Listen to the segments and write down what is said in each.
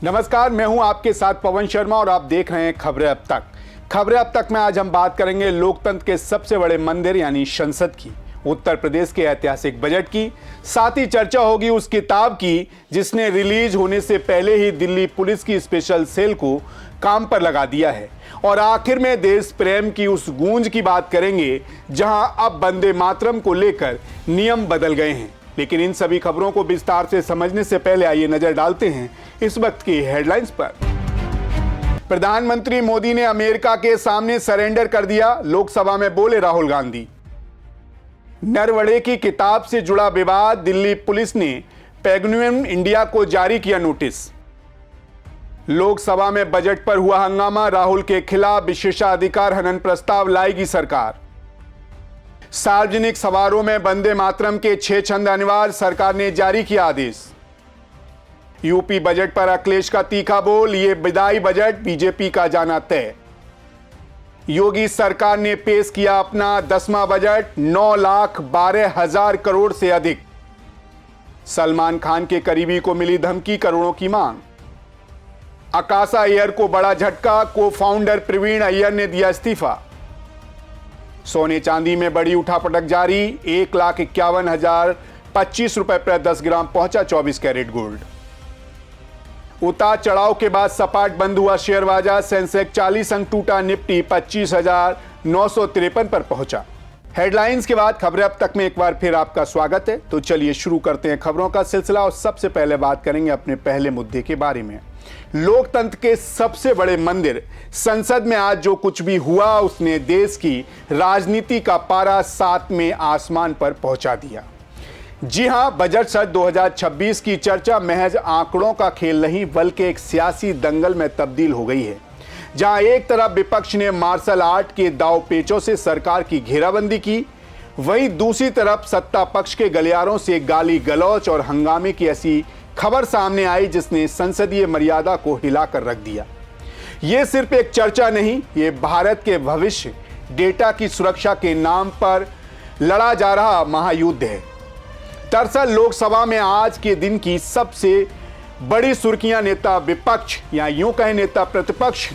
नमस्कार, मैं हूं आपके साथ पवन शर्मा और आप देख रहे हैं खबरें अब तक। खबरें अब तक में आज हम बात करेंगे लोकतंत्र के सबसे बड़े मंदिर यानी संसद की, उत्तर प्रदेश के ऐतिहासिक बजट की, साथ ही चर्चा होगी उस किताब की जिसने रिलीज होने से पहले ही दिल्ली पुलिस की स्पेशल सेल को काम पर लगा दिया है, और आखिर में देश प्रेम की उस गूंज की बात करेंगे जहां अब वंदे मातरम को लेकर नियम बदल गए हैं। लेकिन इन सभी खबरों को विस्तार से समझने से पहले आइए नजर डालते हैं इस वक्त की हेडलाइंस पर। प्रधानमंत्री मोदी ने अमेरिका के सामने सरेंडर कर दिया, लोकसभा में बोले राहुल गांधी। नरवणे की किताब से जुड़ा विवाद, दिल्ली पुलिस ने पेंगुइन इंडिया को जारी किया नोटिस। लोकसभा में बजट पर हुआ हंगामा, राहुल के खिलाफ विशेषाधिकार हनन प्रस्ताव लाएगी सरकार। सार्वजनिक समारोह में वंदे मातरम के 6 छंद अनिवार्य, सरकार ने जारी किया आदेश। यूपी बजट पर अखिलेश का तीखा बोल, ये विदाई बजट बीजेपी का जाना तय। योगी सरकार ने पेश किया अपना 10वां बजट, 9,12,000 करोड़ से अधिक। सलमान खान के करीबी को मिली धमकी, करोड़ों की मांग। आकाशा अय्यर को बड़ा झटका, को फाउंडर प्रवीण अय्यर ने दिया इस्तीफा। सोने चांदी में बड़ी उठापटक जारी, 1,51,025 रुपए प्रति 10 ग्राम पहुंचा 24 कैरेट गोल्ड। उतार चढ़ाव के बाद सपाट बंद हुआ शेयर बाजार, सेंसेक्स 40 अंक टूटा, निफ्टी 25,953 पर पहुंचा। हेडलाइंस के बाद खबरें अब तक में एक बार फिर आपका स्वागत है। तो चलिए शुरू करते हैं खबरों का सिलसिला, और सबसे पहले बात करेंगे अपने पहले मुद्दे के बारे में। लोकतंत्र के सबसे बड़े मंदिर संसद में आज जो कुछ भी हुआ उसने देश की राजनीति का पारा 7वें आसमान पर पहुंचा दिया। जी हां, बजट सत्र 2026 की चर्चा महज आंकड़ों का खेल नहीं बल्कि एक सियासी दंगल में तब्दील हो गई है, जहां एक तरफ विपक्ष ने मार्शल आर्ट के दांव पेचों से सरकार की घेराबंदी की, वहीं दूसरी तरफ सत्ता पक्ष के गलियारों से गाली गलौच और हंगामे की ऐसी खबर सामने आई जिसने संसदीय मर्यादा को हिलाकर रख दिया। यह सिर्फ एक चर्चा नहीं, ये भारत के भविष्य डेटा की सुरक्षा के नाम पर लड़ा जा रहा महायुद्ध है। दरअसल लोकसभा में आज के दिन की सबसे बड़ी सुर्खियां नेता विपक्ष या यूं कहें नेता प्रतिपक्ष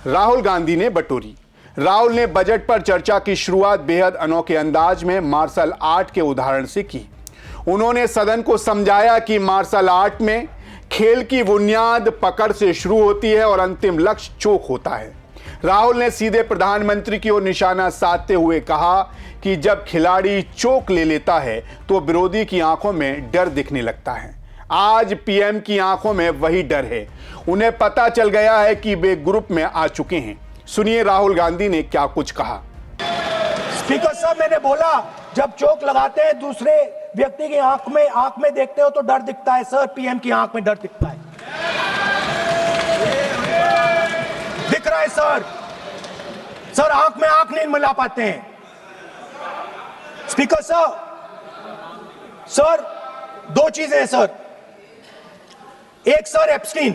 राहुल गांधी ने बटोरी। राहुल ने बजट पर चर्चा की शुरुआत बेहद अनोखे अंदाज में मार्शल आर्ट के उदाहरण से की। उन्होंने सदन को समझाया कि मार्शल आर्ट में खेल की बुनियाद पकड़ से शुरू होती है और अंतिम लक्ष्य चोक होता है। राहुल ने सीधे प्रधानमंत्री की ओर निशाना साधते हुए कहा कि जब खिलाड़ी चोक ले लेता है तो विरोधी की आंखों में डर दिखने लगता है। आज पीएम की आंखों में वही डर है। उन्हें पता चल गया है कि वे ग्रुप में आ चुके हैं। सुनिए राहुल गांधी ने क्या कुछ कहा। स्पीकर साहब, मैंने बोला जब चोक लगाते हैं दूसरे व्यक्ति की आंख में देखते हो तो डर दिखता है। सर, पीएम की आंख में डर दिखता है, दिख रहा है सर। सर, आंख में आंख नहीं मिला पाते हैं। स्पीकर साहब, सर 2 चीजें हैं सर। एक sir Epstein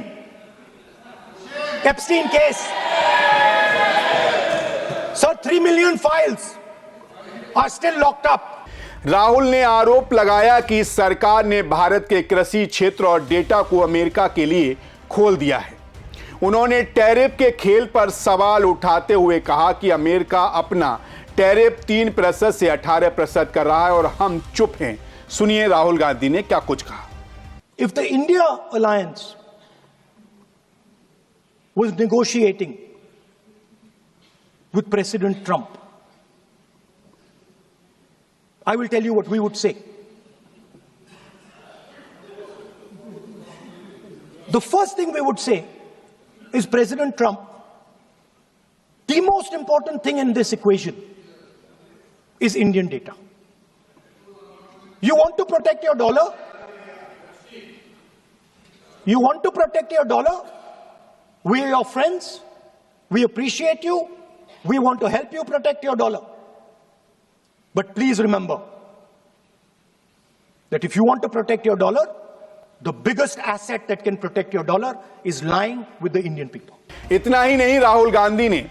case, sir 3 million files are still locked up. Rahul ने आरोप लगाया कि सरकार ने भारत के कृषि क्षेत्र और डेटा को अमेरिका के लिए खोल दिया है। उन्होंने टैरिफ के खेल पर सवाल उठाते हुए कहा कि अमेरिका अपना टैरिफ 3% से 18% कर रहा है और हम चुप हैं। सुनिए राहुल गांधी ने क्या कुछ कहा। If the India alliance was negotiating with President Trump, I will tell you what we would say. The first thing we would say is, President Trump, the most important thing in this equation is Indian data. You want to protect your dollar? You want to protect your dollar? We are your friends. We appreciate you. We want to help you protect your dollar. But please remember that if you want to protect your dollar, the biggest asset that can protect your dollar is lying with the Indian people. इतना ही नहीं, राहुल गांधी ने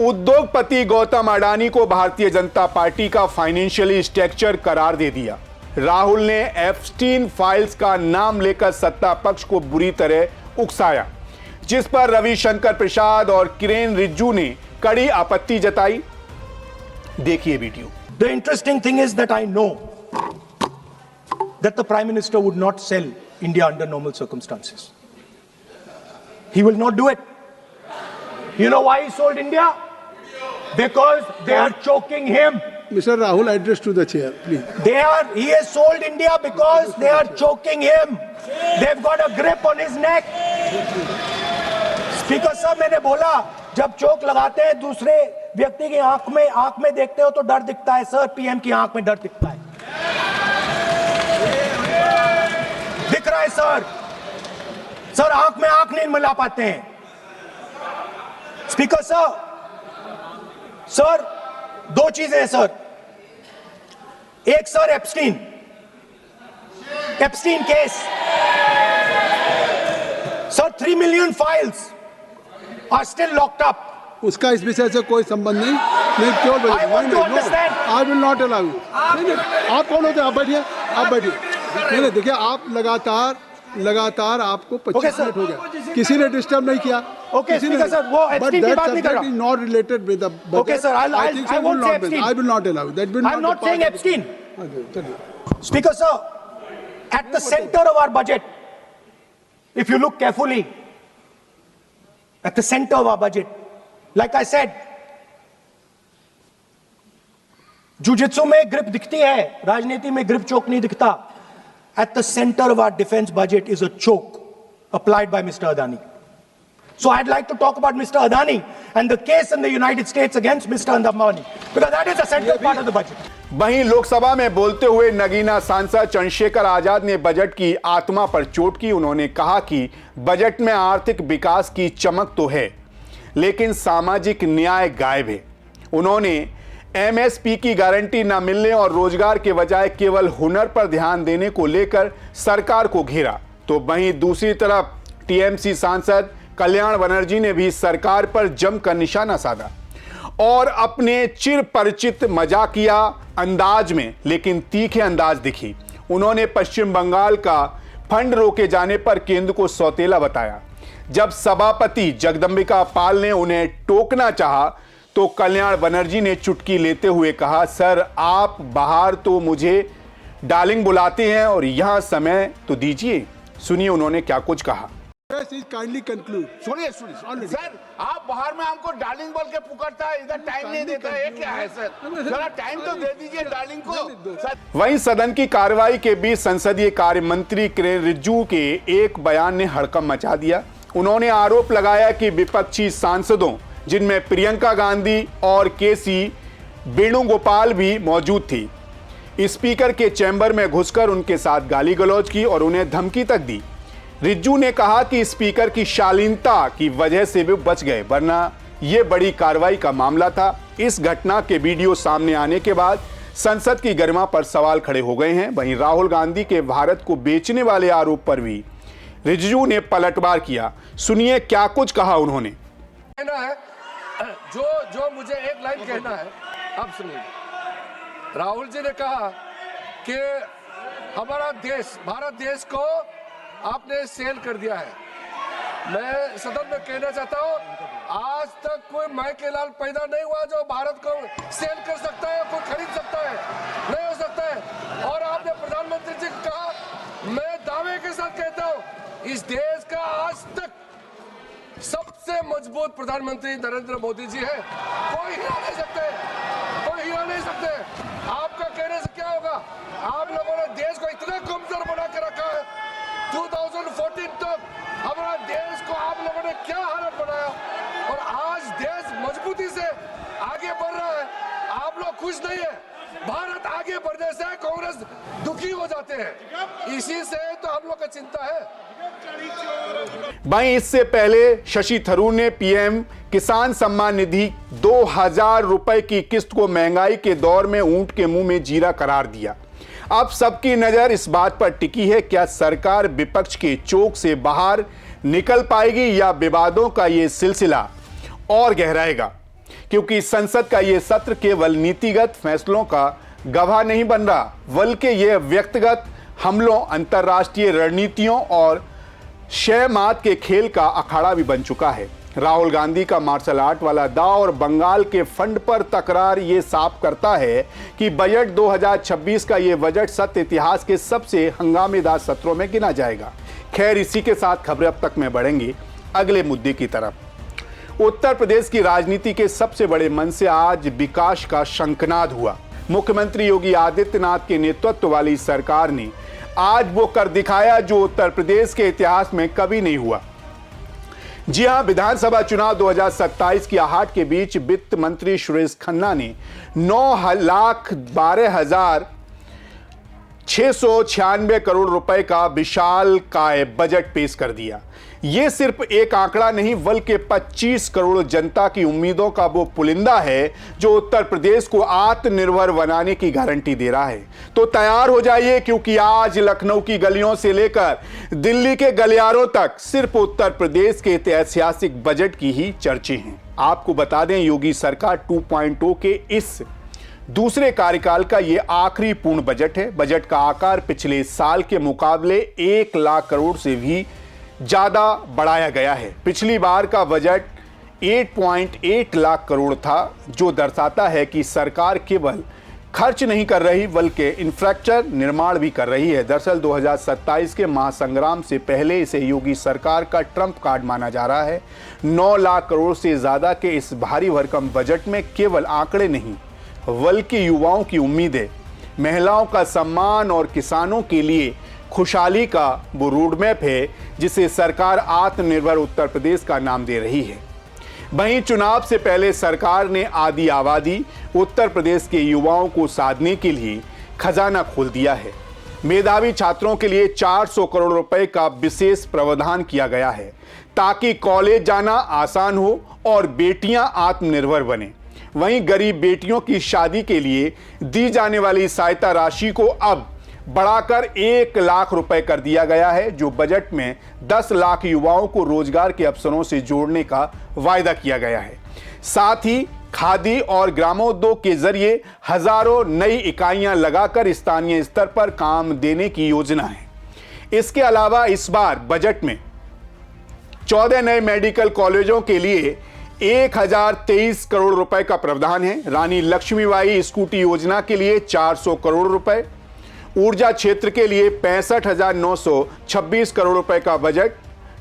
उद्योगपति गौतम अडानी को Bharatiya Janata party का financially structure करार दे दिया। राहुल ने Epstein files का नाम लेकर सत्ता पक्ष को बुरी तरह उकसाया, जिस पर रविशंकर प्रसाद और किरेन रिजिजू ने कड़ी आपत्ति जताई। देखिए video. The interesting thing is that I know that the Prime Minister would not sell India under normal circumstances. He will not do it. You know why he sold India? Because they are choking him. Mr. Rahul, address to the chair, please. He has sold India because they are choking him. They've got a grip on his neck. Speaker साहब, मैंने बोला जब चोक लगाते हैं दूसरे व्यक्ति की आंख में देखते हो तो डर दिखता है सर, पीएम की आंख में डर दिखता है, दिख रहा है सर आंख में आंख नहीं मिला पाते हैं। स्पीकर साहब, सर दो चीजें हैं सर, एक sir Epstein case sir, 3 million files are still locked up. उसका इस विषय से कोई संबंध नहीं। नहीं क्यों बोल? I want to understand. I will not allow you. नहीं, आप कौन होते हैं? आप बैठिए। नहीं, देखिए आप लगातार आपको 25 मिनट हो गया, किसी ने डिस्टर्ब नहीं किया। Okay, Speaker sir, वो एप्स्टीन की बात नहीं कर रहा। But that subject is not related with the budget. Okay sir, I won't say Epstein. I will not allow. That will not. I'm not saying Epstein. चलिए। Speaker sir, at the center of our budget, if you look carefully, at the center of our budget, like I said, jujitsu में grip दिखती है, राजनीति में grip choke नहीं दिखता। At the center of our defense budget is a choke applied by Mr. Adani. So I'd like to talk about Mr. Adani and the case in the United States against Mr. Ambani, because that is the central part of the budget. वहीं लोकसभा में बोलते हुए नगीना सांसद चंद्रशेखर आजाद ने budget की आत्मा पर चोट की। उन्होंने कहा कि बजट में आर्थिक विकास की चमक तो है, लेकिन सामाजिक न्याय गायब है। उन्होंने एमएसपी की गारंटी न मिलने और रोजगार के बजाय केवल हुनर पर ध्यान देने को लेकर सरकार को घेरा। तो वहीं दूसरी तरफ टीएमसी सांसद कल्याण बनर्जी ने भी सरकार पर जमकर निशाना साधा और अपने चिर परिचित मजाकिया अंदाज में लेकिन तीखे अंदाज दिखी। उन्होंने पश्चिम बंगाल का फंड रोके जाने पर केंद्र को सौतेला बताया। जब सभापति जगदंबिका पाल ने उन्हें टोकना चाहा तो कल्याण बनर्जी ने चुटकी लेते हुए कहा, सर आप बाहर तो मुझे डार्लिंग बुलाते हैं और यहां समय तो दीजिए। सुनिए उन्होंने क्या कुछ कहा। Kindly conclude. सुनिए सर, आप बाहर में हमको डार्लिंग बोल के पुकारता है, इधर टाइम नहीं देता है, क्या है सर? जरा टाइम तो दे दीजिए डार्लिंग को। वहीं सदन की कार्रवाई के बीच संसदीय कार्य मंत्री किरेन रिजिजू के एक बयान ने हड़कंप मचा दिया। उन्होंने आरोप लगाया कि विपक्षी सांसदों, जिनमें प्रियंका गांधी और केसी वेणुगोपाल भी मौजूद थी, स्पीकर के चैम्बर में घुसकर उनके साथ गाली गलौज की और उन्हें धमकी तक दी। रिजिजू ने कहा कि स्पीकर की शालीनता की वजह से वे बच गए, वरना यह बड़ी कार्रवाई का मामला था। इस घटना के वीडियो सामने आने के बाद संसद की गरिमा पर सवाल खड़े हो गए हैं। वहीं राहुल गांधी के भारत को बेचने वाले आरोप पर भी रिजिजू ने पलटवार किया। सुनिए क्या कुछ कहा उन्होंने। कहना है जो मुझे एक लाइन कहना है, अब सुनिए। राहुल जी ने कहा कि हमारा देश, भारत देश को आपने सेल कर दिया है। मैं सदन में कहना चाहता हूं, आज तक कोई माइके लाल पैदा नहीं हुआ जो भारत को सेल कर सकता है, कोई खरीद सकता है, नहीं हो सकता है। और आपने प्रधानमंत्री जी को कहा, मैं दावे के साथ कहता हूं, इस देश का आज तक सबसे मजबूत प्रधानमंत्री नरेंद्र मोदी जी है। कोई हिला नहीं सकते, कोई हिला नहीं सकते। आपका कहने से क्या होगा? आप लोगों ने देश को इतना कमजोर बना के रखा है। 2014 तक हमारा देश को आप लोगों ने क्या हालत बनाया, और आज देश मजबूती से आगे बढ़ रहा है। आप लोग खुश नहीं है। भारत आगे बढ़ने से कांग्रेस दुखी हो जाते हैं, इसी से तो हम लोग का चिंता है। वहीं इससे पहले शशि थरूर ने पीएम किसान सम्मान निधि 2000 रुपए की किस्त को महंगाई के दौर में ऊंट के मुंह में जीरा करार दिया। अब सबकी नजर इस बात पर टिकी है, क्या सरकार विपक्ष के चोक से बाहर निकल पाएगी या विवादों का यह सिलसिला और गहराएगा, क्योंकि संसद का यह सत्र केवल नीतिगत फैसलों का गवाह नहीं बन रहा, बल्कि यह व्यक्तिगत हमलों, अंतर्राष्ट्रीय रणनीतियों और शह मात के खेल का अखाड़ा भी बन चुका है। राहुल गांधी का मार्शल आर्ट वाला दांव और बंगाल के फंड पर तकरार ये साफ करता है कि बजट 2026 का ये बजट सत्य इतिहास के सबसे हंगामेदार सत्रों में गिना जाएगा। खैर, इसी के साथ खबरें अब तक में बढ़ेंगी अगले मुद्दे की तरफ। उत्तर प्रदेश की राजनीति के सबसे बड़े मन से आज विकास का शंखनाद हुआ। मुख्यमंत्री योगी आदित्यनाथ के नेतृत्व वाली सरकार ने आज वो कर दिखाया जो उत्तर प्रदेश के इतिहास में कभी नहीं हुआ। जी हां, विधानसभा चुनाव 2027 की आहट के बीच वित्त मंत्री सुरेश खन्ना ने 9,12,696 करोड़ रुपए का विशाल काय बजट पेश कर दिया। यह सिर्फ एक आंकड़ा नहीं बल्कि 25 करोड़ जनता की उम्मीदों का वो पुलिंदा है जो उत्तर प्रदेश को आत्मनिर्भर बनाने की गारंटी दे रहा है। तो तैयार हो जाइए, क्योंकि आज लखनऊ की गलियों से लेकर दिल्ली के गलियारों तक सिर्फ उत्तर प्रदेश के ऐतिहासिक बजट की ही चर्चे हैं। आपको बता दें, योगी सरकार 2.0 के इस दूसरे कार्यकाल का यह आखिरी पूर्ण बजट है। बजट का आकार पिछले साल के मुकाबले 1 लाख करोड़ से भी ज्यादा बढ़ाया गया है। पिछली बार का बजट 8.8 लाख करोड़ था, जो दर्शाता है कि सरकार केवल खर्च नहीं कर रही बल्कि इंफ्रास्ट्रक्चर निर्माण भी कर रही है। दरअसल 2027 के महासंग्राम से पहले इसे योगी सरकार का ट्रम्प कार्ड माना जा रहा है। 9 लाख करोड़ से ज्यादा के इस भारी भरकम बजट में केवल आंकड़े नहीं बल्कि युवाओं की उम्मीदें, महिलाओं का सम्मान और किसानों के लिए खुशहाली का वो रोडमैप है जिसे सरकार आत्मनिर्भर उत्तर प्रदेश का नाम दे रही है। वहीं चुनाव से पहले सरकार ने आदि आबादी उत्तर प्रदेश के युवाओं को साधने के लिए खजाना खोल दिया है। मेधावी छात्रों के लिए 400 करोड़ रुपए का विशेष प्रावधान किया गया है ताकि कॉलेज जाना आसान हो और बेटियां आत्मनिर्भर बने। वहीं गरीब बेटियों की शादी के लिए दी जाने वाली सहायता राशि को अब बढ़ाकर 1 लाख रुपए कर दिया गया है, जो बजट में 10 लाख युवाओं को रोजगार के अवसरों से जोड़ने का वायदा किया गया है। साथ ही खादी और ग्रामोद्योग के जरिए हजारों नई इकाइयां लगाकर स्थानीय स्तर पर काम देने की योजना है। इसके अलावा इस बार बजट में 14 नए मेडिकल कॉलेजों के लिए 1023 करोड़ रुपए का प्रावधान है। रानी लक्ष्मीबाई स्कूटी योजना के लिए 400 करोड़ रुपए, ऊर्जा क्षेत्र के लिए 65,926 करोड़ रुपए का बजट,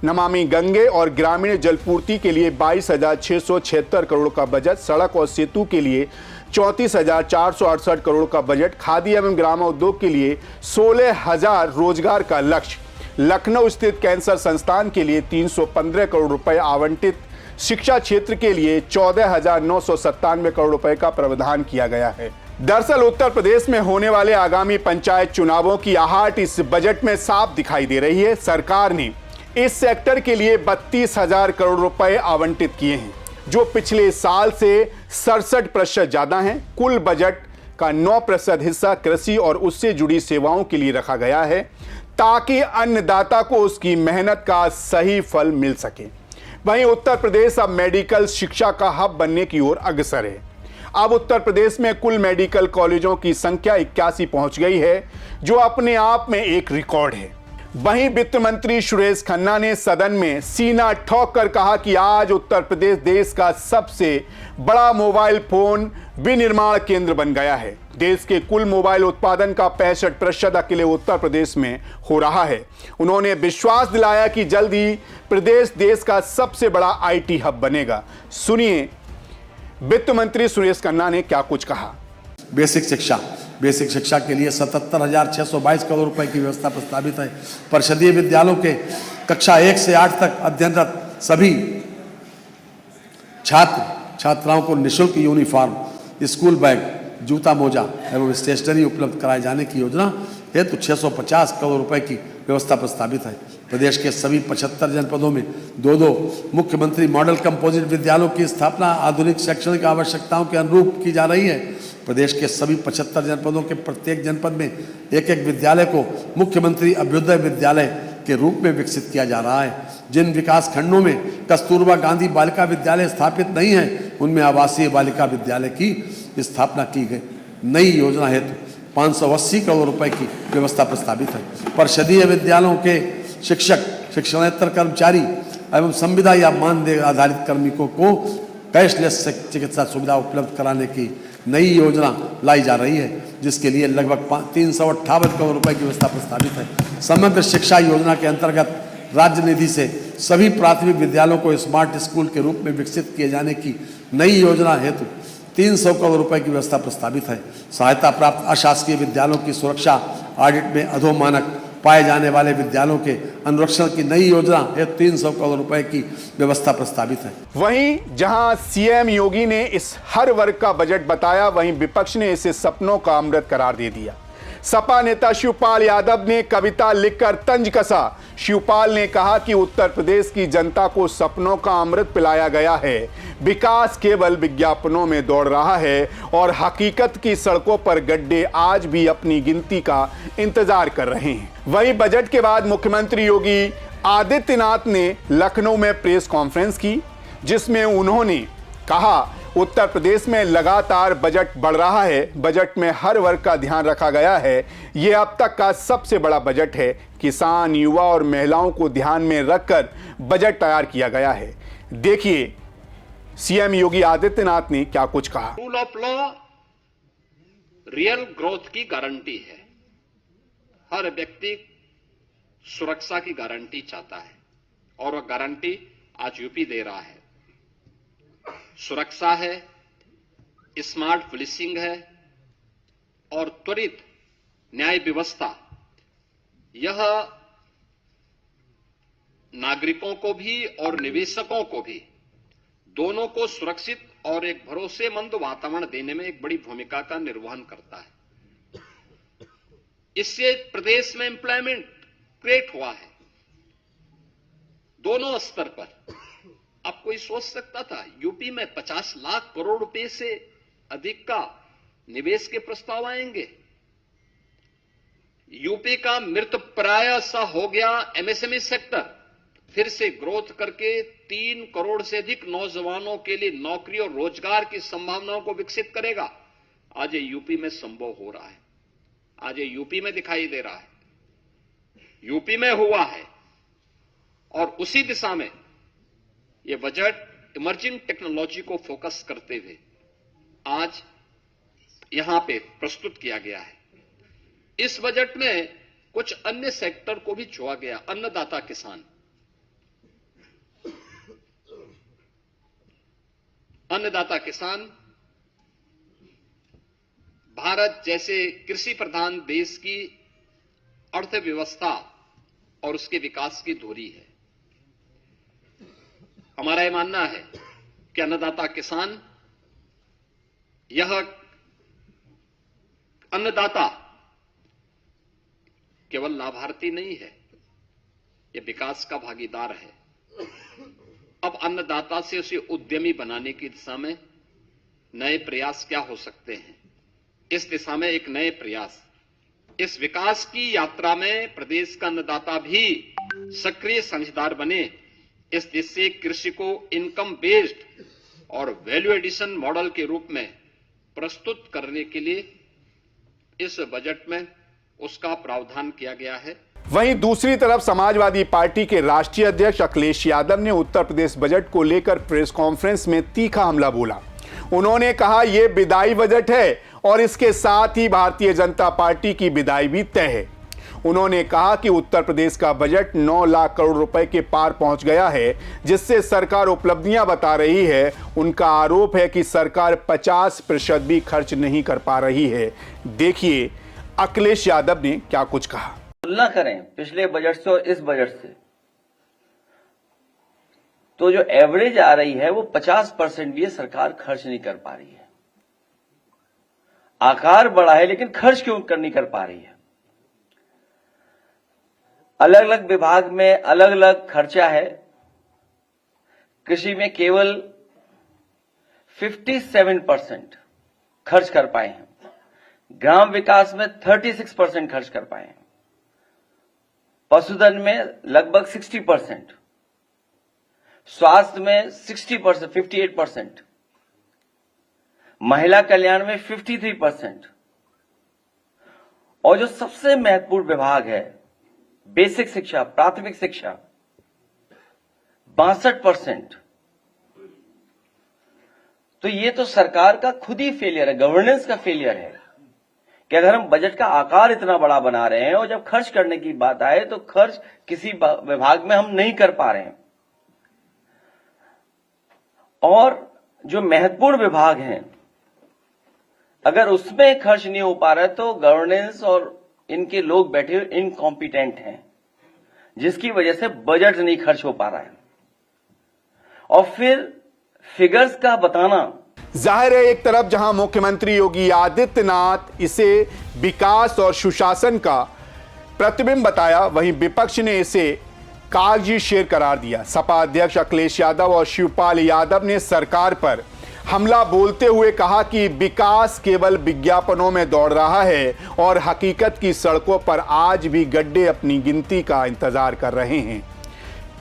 नमामि गंगे और ग्रामीण जलपूर्ति के लिए 22,676 करोड़ का बजट, सड़क और सेतु के लिए 34,468 करोड़ का बजट, खादी एवं ग्रामोद्योग के लिए 16,000 रोजगार का लक्ष्य, लखनऊ स्थित कैंसर संस्थान के लिए 315 करोड़ रुपए आवंटित, शिक्षा क्षेत्र के लिए 14,997 करोड़ रुपए का प्रावधान किया गया है। दरअसल उत्तर प्रदेश में होने वाले आगामी पंचायत चुनावों की आहट इस बजट में साफ दिखाई दे रही है। सरकार ने इस सेक्टर के लिए 32,000 करोड़ रुपए आवंटित किए हैं, जो पिछले साल से 67% ज्यादा हैं। कुल बजट का 9% हिस्सा कृषि और उससे जुड़ी सेवाओं के लिए रखा गया है ताकि अन्नदाता को उसकी मेहनत का सही फल मिल सके। वहीं उत्तर प्रदेश अब मेडिकल शिक्षा का हब बनने की ओर अग्रसर है। अब उत्तर प्रदेश में कुल मेडिकल कॉलेजों की संख्या 81 पहुंच गई है, जो अपने आप में एक रिकॉर्ड है। वहीं वित्त मंत्री सुरेश खन्ना ने सदन में सीना ठोक कर कहा कि आज उत्तर प्रदेश देश का सबसे बड़ा मोबाइल फोन विनिर्माण केंद्र बन गया है। देश के कुल मोबाइल उत्पादन का 65% अकेले उत्तर प्रदेश में हो रहा है। उन्होंने विश्वास दिलाया कि जल्द ही प्रदेश देश का सबसे बड़ा आईटी हब बनेगा। सुनिए वित्त मंत्री सुरेश खन्ना ने क्या कुछ कहा। बेसिक शिक्षा के लिए 77,622 करोड़ रुपए की व्यवस्था प्रस्तावित है। परिषदीय विद्यालयों के कक्षा 1 से 8 तक अध्ययनरत सभी छात्राओं को निःशुल्क यूनिफॉर्म, स्कूल बैग, जूता मोजा एवं स्टेशनरी उपलब्ध कराए जाने की योजना हेतु 650 करोड़ रुपए की व्यवस्था प्रस्तावित है। प्रदेश के सभी 75 जनपदों में 2-2 मुख्यमंत्री मॉडल कंपोजिट विद्यालयों की स्थापना आधुनिक शैक्षणिक आवश्यकताओं के अनुरूप की जा रही है। प्रदेश के सभी 75 जनपदों के प्रत्येक जनपद में एक विद्यालय को मुख्यमंत्री अभ्युदय विद्यालय के रूप में विकसित किया जा रहा है। जिन विकास खंडों में कस्तूरबा गांधी बालिका विद्यालय स्थापित नहीं है, उनमें आवासीय बालिका विद्यालय की स्थापना की गई। नई योजना हेतु 580 करोड़ रुपए की व्यवस्था प्रस्तावित है। परिषदीय विद्यालयों के शिक्षक शिक्षणेतर कर्मचारी एवं संविदा या मानदेय आधारित कार्मिकों को कैशलेस चिकित्सा सुविधा उपलब्ध कराने की नई योजना लाई जा रही है, जिसके लिए लगभग 358 करोड़ रुपए की व्यवस्था प्रस्तावित है। समग्र शिक्षा योजना के अंतर्गत राज्य निधि से सभी प्राथमिक विद्यालयों को स्मार्ट स्कूल के रूप में विकसित किए जाने की नई योजना हेतु 300 करोड़ रुपए की व्यवस्था प्रस्तावित है। सहायता प्राप्त अशासकीय विद्यालयों की सुरक्षा ऑडिट में अधोमानक पाए जाने वाले विद्यालयों के अनुरक्षण की नई योजना हेतु 300 करोड़ रुपए की व्यवस्था प्रस्तावित है। वहीं जहां सीएम योगी ने इस हर वर्ग का बजट बताया, वहीं विपक्ष ने इसे सपनों का अमृत करार दे दिया। सपा नेता शिवपाल यादव ने कविता लिखकर तंज कसा। शिवपाल ने कहा कि उत्तर प्रदेश की जनता को सपनों का अमृत पिलाया गया है, विकास केवल विज्ञापनों में दौड़ रहा है और हकीकत की सड़कों पर गड्ढे आज भी अपनी गिनती का इंतजार कर रहे हैं। वहीं बजट के बाद मुख्यमंत्री योगी आदित्यनाथ ने लखनऊ में प्रेस कॉन्फ्रेंस की, जिसमें उन्होंने कहा उत्तर प्रदेश में लगातार बजट बढ़ रहा है, बजट में हर वर्ग का ध्यान रखा गया है, ये अब तक का सबसे बड़ा बजट है। किसान, युवा और महिलाओं को ध्यान में रखकर बजट तैयार किया गया है। देखिए सीएम योगी आदित्यनाथ ने क्या कुछ कहा। Rule of law real growth की गारंटी है। हर व्यक्ति सुरक्षा की गारंटी चाहता है और वह गारंटी आज यूपी दे रहा है। सुरक्षा है, स्मार्ट पुलिसिंग है और त्वरित न्याय व्यवस्था। यह नागरिकों को भी और निवेशकों को भी दोनों को सुरक्षित और एक भरोसेमंद वातावरण देने में एक बड़ी भूमिका का निर्वहन करता है। इससे प्रदेश में एम्प्लॉयमेंट क्रिएट हुआ है दोनों स्तर पर। अब कोई सोच सकता था यूपी में 50 लाख करोड़ रुपए से अधिक का निवेश के प्रस्ताव आएंगे? यूपी का मृत प्राय सा हो गया एमएसएमई सेक्टर फिर से ग्रोथ करके 3 करोड़ से अधिक नौजवानों के लिए नौकरी और रोजगार की संभावनाओं को विकसित करेगा। आज ये यूपी में संभव हो रहा है, आज ये यूपी में दिखाई दे रहा है, यूपी में हुआ है। और उसी दिशा में ये बजट इमर्जिंग टेक्नोलॉजी को फोकस करते हुए आज यहां पे प्रस्तुत किया गया है। इस बजट में कुछ अन्य सेक्टर को भी छुआ गया। अन्नदाता किसान, अन्नदाता किसान भारत जैसे कृषि प्रधान देश की अर्थव्यवस्था और उसके विकास की धुरी है। हमारा यह मानना है कि अन्नदाता किसान, यह अन्नदाता केवल लाभार्थी नहीं है, यह विकास का भागीदार है। अब अन्नदाता से उसे उद्यमी बनाने की दिशा में नए प्रयास क्या हो सकते हैं, इस दिशा में एक नए प्रयास, इस विकास की यात्रा में प्रदेश का अन्नदाता भी सक्रिय साझेदार बने। इस देश से कृषि को इनकम बेस्ड और वैल्यू एडिशन मॉडल के रूप में प्रस्तुत करने के लिए इस बजट में उसका प्रावधान किया गया है। वहीं दूसरी तरफ समाजवादी पार्टी के राष्ट्रीय अध्यक्ष अखिलेश यादव ने उत्तर प्रदेश बजट को लेकर प्रेस कॉन्फ्रेंस में तीखा हमला बोला। उन्होंने कहा यह विदाई बजट है और इसके साथ ही भारतीय जनता पार्टी की विदाई भी तय है। उन्होंने कहा कि उत्तर प्रदेश का बजट 9 लाख करोड़ रुपए के पार पहुंच गया है, जिससे सरकार उपलब्धियां बता रही है। उनका आरोप है कि सरकार 50% भी खर्च नहीं कर पा रही है। देखिए अखिलेश यादव ने क्या कुछ कहा। तुलना करें पिछले बजट से और इस बजट से, तो जो एवरेज आ रही है वो 50% भी सरकार खर्च नहीं कर पा रही है। आकार बड़ा है लेकिन खर्च क्यों नहीं कर पा रही है? अलग अलग विभाग में अलग अलग खर्चा है। कृषि में केवल 57% खर्च कर पाए हैं, ग्राम विकास में 36% खर्च कर पाए हैं, पशुधन में लगभग 60%, स्वास्थ्य में 60%, 58%, महिला कल्याण में 53%, और जो सबसे महत्वपूर्ण विभाग है बेसिक शिक्षा, प्राथमिक शिक्षा, 62%। तो ये तो सरकार का खुद ही फेलियर है, गवर्नेंस का फेलियर है कि अगर हम बजट का आकार इतना बड़ा बना रहे हैं और जब खर्च करने की बात आए तो खर्च किसी विभाग में हम नहीं कर पा रहे हैं। और जो महत्वपूर्ण विभाग हैं अगर उसमें खर्च नहीं हो पा रहा है तो गवर्नेंस और इनके लोग बैठे हुए इनकॉम्पिटेंट हैं, जिसकी वजह से बजट नहीं खर्च हो पा रहा है। और फिर फिगर्स का बताना, जाहिर है एक तरफ जहां मुख्यमंत्री योगी आदित्यनाथ इसे विकास और सुशासन का प्रतिबिंब बताया, वहीं विपक्ष ने इसे कागजी शेर करार दिया। सपा अध्यक्ष अखिलेश यादव और शिवपाल यादव ने सरकार पर हमला बोलते हुए कहा कि विकास केवल विज्ञापनों में दौड़ रहा है और हकीकत की सड़कों पर आज भी गड्ढे अपनी गिनती का इंतजार कर रहे हैं।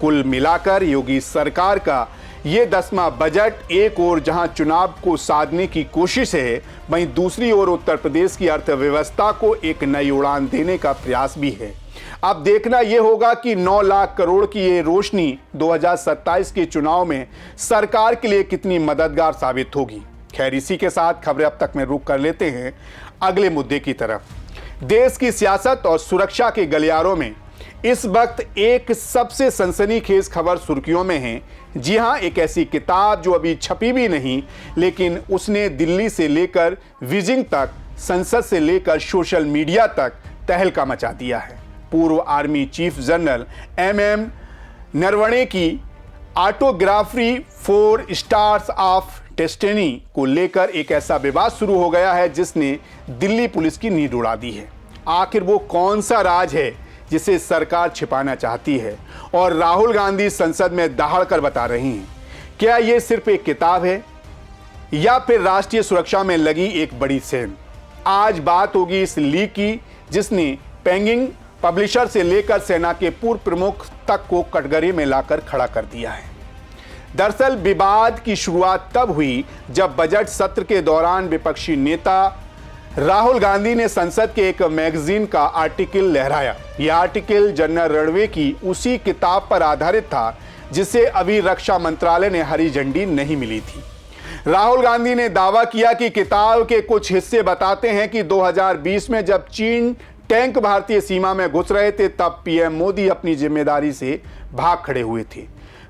कुल मिलाकर योगी सरकार का ये 10वां बजट एक ओर जहां चुनाव को साधने की कोशिश है, वहीं दूसरी ओर उत्तर प्रदेश की अर्थव्यवस्था को एक नई उड़ान देने का प्रयास भी है। अब देखना यह होगा कि 9 लाख करोड़ की ये रोशनी 2027 के चुनाव में सरकार के लिए कितनी मददगार साबित होगी। खैर, इसी के साथ खबरें अब तक में रुक कर लेते हैं अगले मुद्दे की तरफ। देश की सियासत और सुरक्षा के गलियारों में इस वक्त एक सबसे सनसनीखेज खबर सुर्खियों में है। जी हां, एक ऐसी किताब जो अभी छपी भी नहीं, लेकिन उसने दिल्ली से लेकर बीजिंग तक, संसद से लेकर सोशल मीडिया तक तहलका मचा दिया है। पूर्व army chief general MM Naravane की ऑटोग्राफी 4 स्टार्स ऑफ डेस्टिनी को लेकर एक ऐसा विवाद शुरू हो गया है जिसने दिल्ली पुलिस की नींद उड़ा दी है। आखिर वो कौन सा राज है जिसे सरकार छिपाना चाहती है और राहुल गांधी संसद में दहाड़ कर बता रही हैं? क्या ये सिर्फ एक किताब है या फिर राष्ट्रीय सुरक्षा में लगी एक बड़ी सेंध? आज बात होगी इस लीक की जिसने पेंगिंग पब्लिशर से लेकर सेना के पूर्व प्रमुख तक को कटघरे में लाकर खड़ा कर दिया है। दरअसल विवाद की शुरुआत तब हुई जब बजट सत्र के दौरान विपक्षी नेता राहुल गांधी ने संसद के एक मैगजीन का आर्टिकल लहराया। यह आर्टिकल जनरल रणवे की उसी किताब पर आधारित था जिसे अभी रक्षा मंत्रालय ने हरी झंडी नहीं मिली थी। राहुल गांधी ने दावा किया कि किताब के कुछ हिस्से बताते हैं कि 2020 में जब चीन टैंक भारतीय सीमा में घुस रहे थे तब पीएम मोदी अपनी जिम्मेदारी से भाग खड़े हुए थे।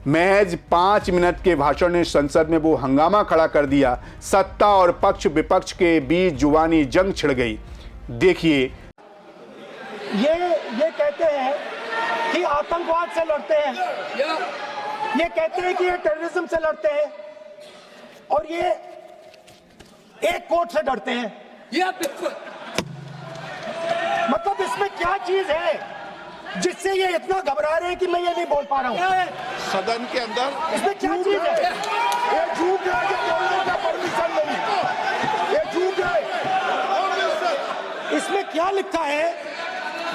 महज 5 मिनट के भाषण ने संसद में वो हंगामा खड़ा कर दिया। सत्ता और पक्ष विपक्ष के बीच जुबानी जंग छिड़ गई। देखिए, ये कहते हैं कि आतंकवाद से लड़ते हैं, ये कहते हैं कि ये टेररिज्म से लड़ते हैं और ये एक कोर्ट से डरते हैं। मतलब इसमें क्या चीज है जिससे ये इतना घबरा रहे हैं कि मैं ये नहीं बोल पा रहा हूँ सदन के अंदर? इसमें क्या चीज है? ये झूठ है कि बोलने का परमिशन नहीं, ये झूठ है। इसमें क्या लिखा है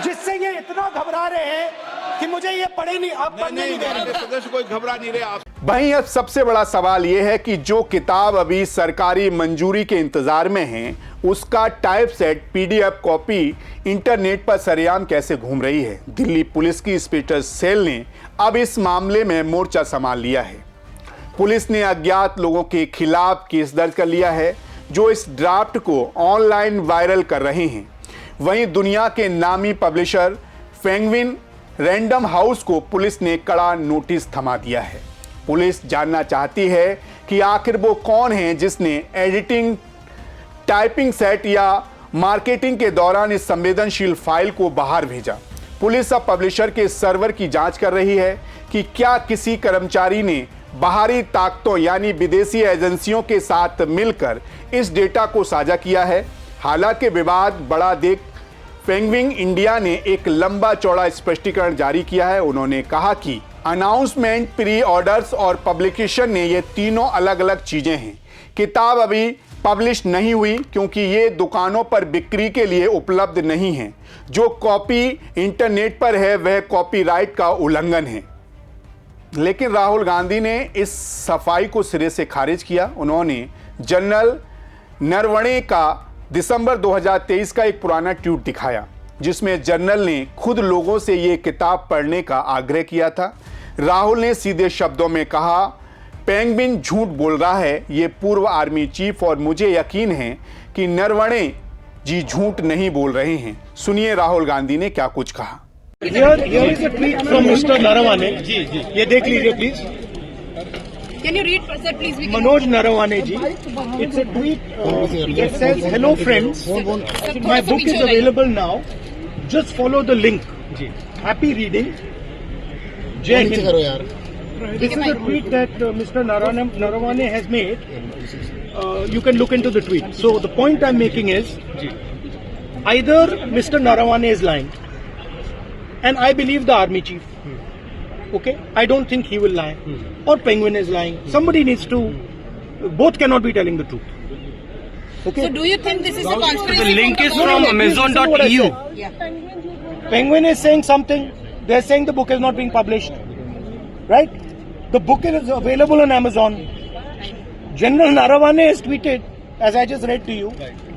जिससे ये इतना घबरा रहे हैं कि मुझे ये पढ़े नहीं, आप पढ़ने नहीं दे रहे। सदस्य कोई घबरा नहीं रहे आप। वहीं अब सबसे बड़ा सवाल यह है कि जो किताब अभी सरकारी मंजूरी के इंतजार में है, उसका type set PDF copy internet पर सरेआम कैसे घूम रही है। दिल्ली पुलिस की स्पेशल सेल ने अब इस मामले में मोर्चा संभाल लिया है। पुलिस ने अज्ञात लोगों के खिलाफ केस दर्ज कर लिया है जो इस ड्राफ्ट को ऑनलाइन वायरल कर रहे हैं। वहीं दुनिया के नामी पब्लिशर पेंगुइन रैंडम हाउस को पुलिस ने कड़ा नोटिस थमा दिया है। पुलिस जानना चाहती है कि आखिर वो कौन है जिसने एडिटिंग, टाइपिंग सेट या मार्केटिंग के दौरान इस संवेदनशील फाइल को बाहर भेजा। पुलिस अब पब्लिशर के सर्वर की जांच कर रही है कि क्या किसी कर्मचारी ने बाहरी ताकतों यानी विदेशी एजेंसियों के साथ मिलकर इस डेटा को साझा किया है। हालांकि विवाद बड़ा देख पेंगुइन इंडिया ने एक लंबा चौड़ा स्पष्टीकरण जारी किया है। उन्होंने कहा कि अनाउंसमेंट, प्री ऑर्डर्स और पब्लिकेशन ने ये तीनों अलग अलग चीजें हैं। किताब अभी पब्लिश नहीं हुई क्योंकि ये दुकानों पर बिक्री के लिए उपलब्ध नहीं है। जो कॉपी इंटरनेट पर है वह कॉपीराइट का उल्लंघन है। लेकिन राहुल गांधी ने इस सफाई को सिरे से खारिज किया। उन्होंने जनरल नरवणे का दिसंबर 2023 का एक पुराना ट्वीट दिखाया जिसमें जनरल ने खुद लोगों से ये किताब पढ़ने का आग्रह किया था। राहुल ने सीधे शब्दों में कहा, पेंगुइन झूठ बोल रहा है, ये पूर्व आर्मी चीफ, और मुझे यकीन है कि नरवणे जी झूठ नहीं बोल रहे हैं। सुनिए राहुल गांधी ने क्या कुछ कहा। Here is a tweet from Mr. Narawane. ये देख लीजिए please. Can you read, sir, please? We can... Manoj Narawane ji. It's a tweet that says, "Hello friends, my book is available now. Just follow the link. Happy reading. Jai Hind." This is a tweet that Mr. Narawane has made. You can look into the tweet. So the point I'm making is, either Mr. Narawane is lying, and I believe the army chief. Okay, I don't think he will lie, or Penguin is lying. Somebody needs to. Both cannot be telling the truth. Okay. So do you think this is a conspiracy? The link is from Amazon.eu. Yeah. Penguin is saying something. They're saying the book is not being published. Right? The book is available on Amazon. General Narawane has tweeted, as I just read to you,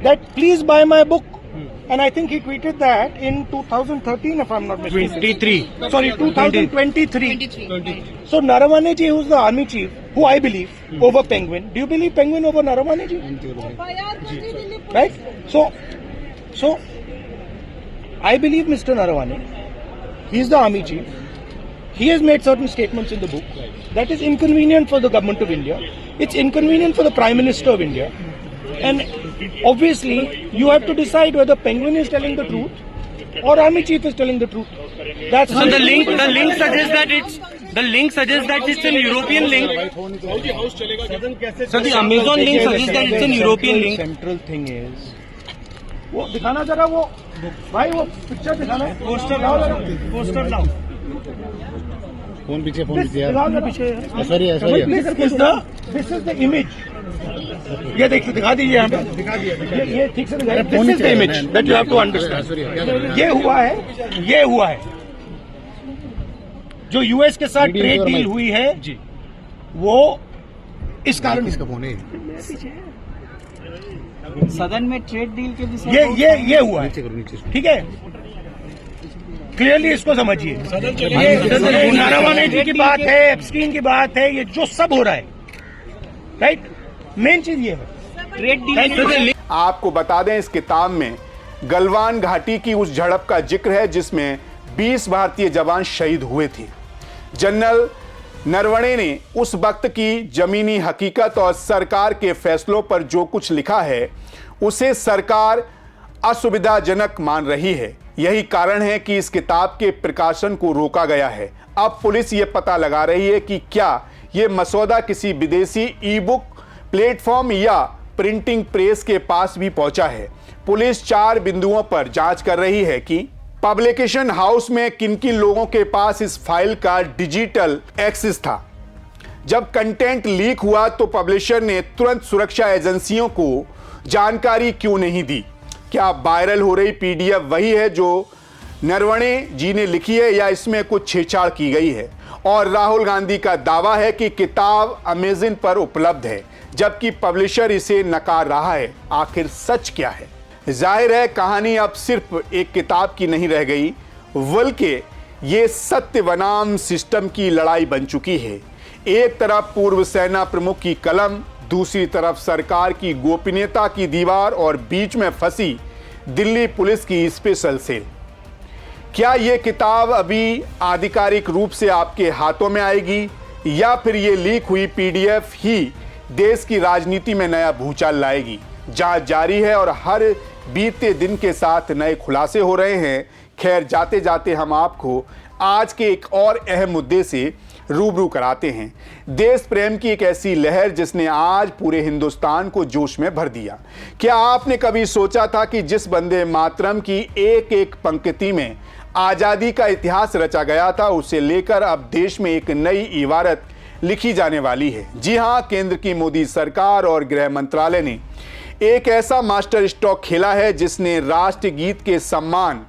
that please buy my book. And I think he tweeted that in 2013, if I'm not mistaken. 2023. So Narawane ji, who's the army chief, who I believe, over Penguin. Do you believe Penguin over Narawane ji? Right? So I believe Mr. Narawane. He's the army chief. He has made certain statements in the book that is inconvenient for the government of India. It's inconvenient for the Prime Minister of India. And obviously, you have to decide whether Penguin is telling the truth or Army Chief is telling the truth. That's so the link suggests that it's an European link. So the Amazon link suggests that it's an European link. Central thing is, वो दिखाना जरा वो भाई वो picture दिखाना poster लाओ phone पीछे This is the image. ये देखिए दिखा दीजिए हमें ये ठीक से दिखाइए. This is the image that you have to understand. ये हुआ है जो यूएस के साथ ट्रेड डील हुई है वो इस कारण इसका फोन है सदन में ट्रेड डील के विषय ये हुआ है. ठीक है, क्लियरली इसको समझिए. नारावाने जी की बात है, एप्स्टीन की बात है, ये जो सब हो रहा है, राइट. मेन चीज ये है ट्रेड डील. आपको बता दें, इस किताब में गलवान घाटी की उस झड़प का जिक्र है जिसमें 20 भारतीय जवान शहीद हुए थे. जनरल नरवणे ने उस वक्त की जमीनी हकीकत और सरकार के फैसलों पर जो कुछ लिखा है उसे सरकार असुविधाजनक मान रही है. यही कारण है कि इस किताब के प्रकाशन को रोका गया है. अब पुलिस ये पता लगा रही है कि क्या ये मसौदा किसी विदेशी ई बुक प्लेटफॉर्म या प्रिंटिंग प्रेस के पास भी पहुंचा है. पुलिस 4 बिंदुओं पर जांच कर रही है कि पब्लिकेशन हाउस में किन-किन लोगों के पास इस फाइल का डिजिटल एक्सेस था. जब कंटेंट लीक हुआ तो पब्लिशर ने तुरंत सुरक्षा एजेंसियों को जानकारी क्यों नहीं दी. क्या वायरल हो रही पीडीएफ वही है जो नरवणे जी ने लिखी है या इसमें कुछ छेड़छाड़ की गई है. और राहुल गांधी का दावा है कि किताब अमेज़न पर उपलब्ध है जबकि पब्लिशर इसे नकार रहा है. आखिर सच क्या है? जाहिर है कहानी अब सिर्फ एक किताब की नहीं रह गई बल्कि ये सत्य बनाम सिस्टम की लड़ाई बन चुकी है. एक तरफ पूर्व सेना प्रमुख की कलम, दूसरी तरफ सरकार की गोपनीयता की दीवार और बीच में फंसी दिल्ली पुलिस की स्पेशल सेल. क्या ये किताब अभी आधिकारिक रूप से आपके हाथों में आएगी या फिर ये लीक हुई पीडीएफ ही देश की राजनीति में नया भूचाल लाएगी? जांच जारी है और हर बीते दिन के साथ नए खुलासे हो रहे हैं. खैर, जाते जाते हम आपको आज के एक और अहम मुद्दे से रूबरू कराते हैं. देश प्रेम की एक ऐसी लहर जिसने आज पूरे हिंदुस्तान को जोश में भर दिया. क्या आपने कभी सोचा था कि जिस वंदे मातरम की एक एक पंक्ति में आजादी का इतिहास रचा गया था उसे लेकर अब देश में एक नई इबारत लिखी जाने वाली है. जी हां, केंद्र की मोदी सरकार और गृह मंत्रालय ने एक ऐसा मास्टर स्ट्रोक खेला है जिसने राष्ट्रगीत के सम्मान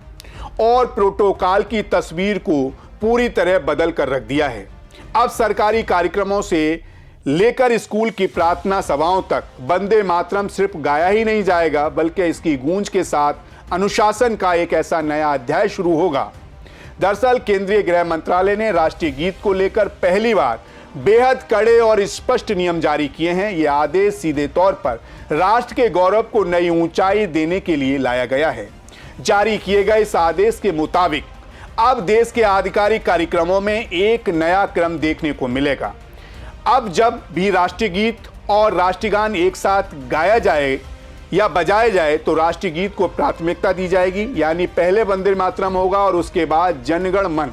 और प्रोटोकॉल की तस्वीर को पूरी तरह बदल कर रख दिया है. अब सरकारी कार्यक्रमों से लेकर स्कूल की प्रार्थना सभाओं तक वंदे मातरम सिर्फ गाया ही नहीं जाएगा बल्कि इसकी गूंज के साथ अनुशासन का एक ऐसा नया अध्याय शुरू होगा दरअसल केंद्रीय गृह मंत्रालय ने राष्ट्रीय गीत को लेकर पहली बार बेहद कड़े और स्पष्ट नियम जारी किए हैं। ये आदेश सीधे तौर पर राष्ट्र के गौरव को नई ऊंचाई देने के लिए लाया गया है। जारी किए गए इस आदेश के मुताबिक अब देश के आधिकारिक कार्यक्रमों में एक नया क्रम देखने को मिलेगा। अब जब भी राष्ट्रीय गीत और राष्ट्रगान एक साथ गाया जाए या बजाया जाए तो राष्ट्रीय गीत को प्राथमिकता दी जाएगी, यानी पहले वंदे मातरम होगा और उसके बाद जनगण मन।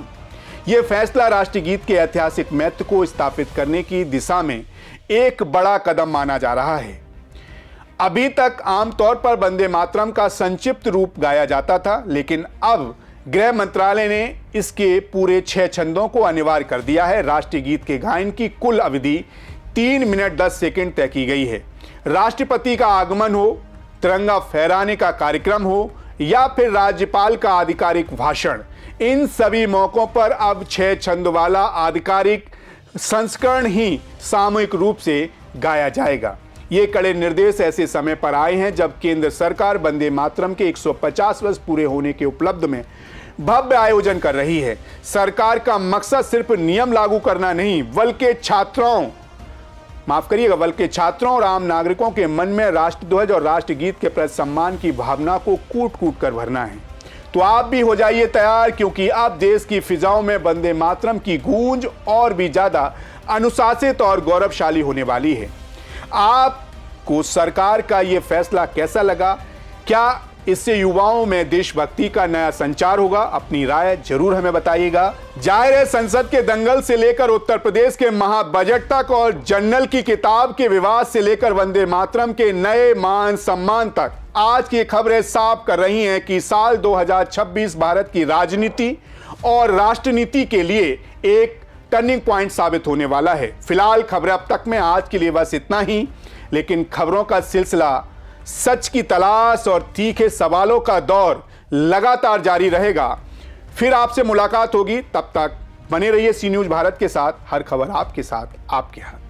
यह फैसला राष्ट्रीय गीत के ऐतिहासिक महत्व को स्थापित करने की दिशा में एक बड़ा कदम माना जा रहा है। अभी तक आमतौर पर वंदे मातरम का संक्षिप्त रूप गाया जाता था, लेकिन अब गृह मंत्रालय ने इसके पूरे 6 छंदों को अनिवार्य कर दिया है। राष्ट्रीय गीत के गायन की कुल अवधि 3 मिनट 10 सेकंड तय की गई है। राष्ट्रपति का आगमन हो, तिरंगा फहराने का कार्यक्रम हो या फिर राज्यपाल का आधिकारिक भाषण, इन सभी मौकों पर अब 6 छंद वाला आधिकारिक संस्करण ही सामूहिक रूप से गाया जाएगा। ये कड़े निर्देश ऐसे समय पर आए हैं जब केंद्र सरकार वंदे मातरम के 150 वर्ष पूरे होने के उपलक्ष्य में भव्य आयोजन कर रही है। सरकार का मकसद सिर्फ नियम लागू करना नहीं, बल्कि छात्रों और आम नागरिकों के मन में राष्ट्रध्वज और राष्ट्रगीत के प्रति सम्मान की भावना को कूट कूट कर भरना है। तो आप भी हो जाइए तैयार, क्योंकि अब देश की फिजाओं में वंदे मातरम की गूंज और भी ज्यादा अनुशासित और गौरवशाली होने वाली है। आपको सरकार का यह फैसला कैसा लगा? क्या इससे युवाओं में देशभक्ति का नया संचार होगा? अपनी राय जरूर हमें बताइएगा। जाहिर है, संसद के दंगल से लेकर उत्तर प्रदेश के महाबजट तक और जनरल की किताब के विवाद से लेकर वंदे मातरम के नए मान सम्मान तक, आज की खबरें साफ कर रही हैं कि साल 2026 भारत की राजनीति और राष्ट्रनीति के लिए एक टर्निंग पॉइंट साबित होने वाला है। फिलहाल खबरें अब तक में आज के लिए बस इतना ही, लेकिन खबरों का सिलसिला, सच की तलाश और तीखे सवालों का दौर लगातार जारी रहेगा। फिर आपसे मुलाकात होगी, तब तक बने रहिए सी न्यूज़ भारत के साथ। हर खबर आपके साथ, आपके हाथ।